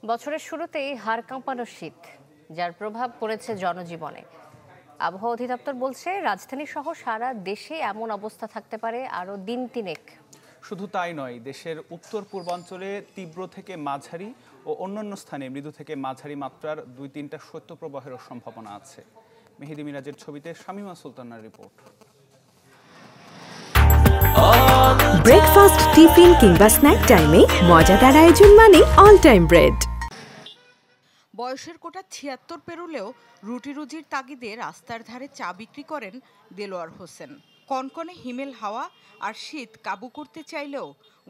বছরের শুরুতেই হাড় কাঁপানো শীত, যার প্রভাব পড়েছে জনজীবনে। আবহাওয়া অধিদপ্তর বলছে রাজধানী সহ সারা দেশে এমন অবস্থা থাকতে পারে আরও দিন তিনেক। শুধু তাই নয়, দেশের উত্তর পূর্বাঞ্চলে তীব্র থেকে মাঝারি ও অন্যান্য স্থানে মৃদু থেকে মাঝারি মাত্রার 2-3টা শৈত্যপ্রবাহেরও সম্ভাবনা আছে। মেহেদি মিরাজের ছবিতে শামীমা সুলতানার রিপোর্ট। ব্রেকফাস্ট, টিফিন কিংবা স্ন্যাক টাইমে মজাদার আয়োজন মানে অল টাইম ব্রেড। বয়সের কোটা ৭৬ পেরোলেও রুটি রুজির তাগিদে রাস্তার ধারে চা বিক্রি করেন দেলোয়ার হোসেন। কনকনে হিমেল হাওয়া আর শীত কাবু করতে চাইলেও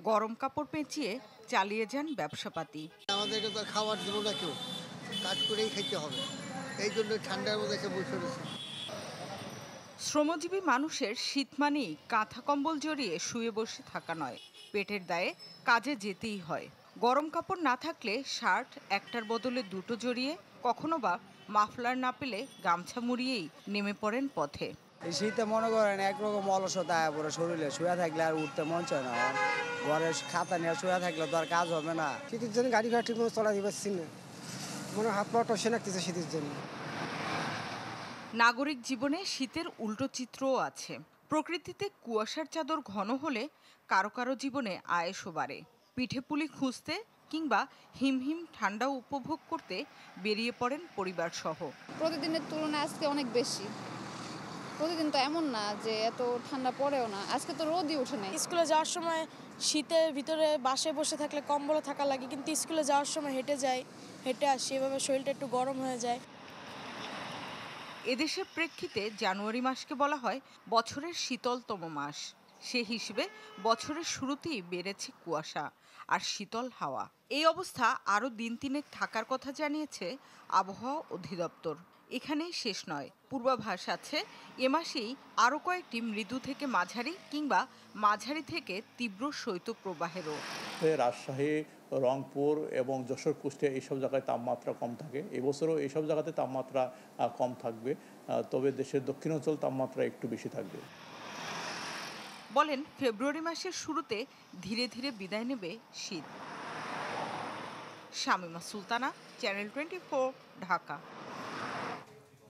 গরম কাপড় পেঁচিয়ে চালিয়ে যান ব্যবসাপাতি। আমাদেরকে তো খাবার দেবো না, কেউ কাজ করেই খেতে হবে, এই জন্য ঠান্ডার মধ্যে এসে বসে রয়েছে। শ্রমজীবী মানুষের শীত মানেই কাঁথা কম্বল জড়িয়ে শুয়ে বসে থাকা নয়, পেটের দায়ে কাজে যেতেই হয়। গরম কাপড় না থাকলে শার্ট একটার বদলে দুটো জড়িয়ে, কখনো বা মাফলার না পেলে গামছা মুড়িয়েই নেমে পড়েন পথে। এই শীতে মনে করেন একরকম অলসতা আয়া পড়ে শরীরে, শুয়ে থাকলে আর উঠতে মন চায় না। ঘরে খাতা নিয়ে শুয়ে থাকলে তো আর কাজ হবে না। শীতের জন্য গাড়ি ঘাট ঠিকমতো চলাতে পারছি না, মনে হাত পা টসে লাগতেছে শীতের জন্য। নাগরিক জীবনে শীতের উল্টো চিত্রও আছে। প্রকৃতিতে কুয়াশার চাদর ঘন হলে কারো কারো জীবনে আয়েশও বাড়ে। পিঠেপুলি খুঁজতে কিংবা হিমহিম ঠান্ডা উপভোগ করতে বেরিয়ে পড়েন পরিবার সহ। প্রতিদিনের তুলনায় আজকে অনেক বেশি। প্রতিদিন তো এমন না যে এত ঠান্ডা পড়েও না, আজকে তো রোদই ওঠে নাই। স্কুলে যাওয়ার সময় শীতের ভিতরে বাসায় বসে থাকলে কম্বলে থাকা লাগে, কিন্তু স্কুলে যাওয়ার সময় হেঁটে আসি, এভাবে শরীরটা একটু গরম হয়ে যায়। এদেশের প্রেক্ষিতে জানুয়ারি মাসকে বলা হয় বছরের শীতলতম মাস। সে হিসেবে বছরের শুরুতেই বেড়েছে কুয়াশা আর শীতল হাওয়া। এই অবস্থা আরও দিন তিনেক থাকার কথা জানিয়েছে আবহাওয়া অধিদপ্তর। এখানেই শেষ নয়, পূর্বাভাস আছে এ মাসেই আরও কয়েকটি মৃদু থেকে মাঝারি কিংবা মাঝারি থেকে তীব্র শৈত্যপ্রবাহেরও। রাজশাহী, রংপুর এবং যশোর, কুষ্টিয়া এইসব জায়গায় তাপমাত্রা কম থাকে। এবছরও এইসব জায়গাতে তাপমাত্রা কম থাকবে, তবে দেশের দক্ষিণাঞ্চল তাপমাত্রা একটু বেশি থাকবে। বলেন ফেব্রুয়ারি মাসের শুরুতে ধীরে ধীরে বিদায় নেবে শীত। শামীমা সুলতানা, চ্যানেল 24, ঢাকা।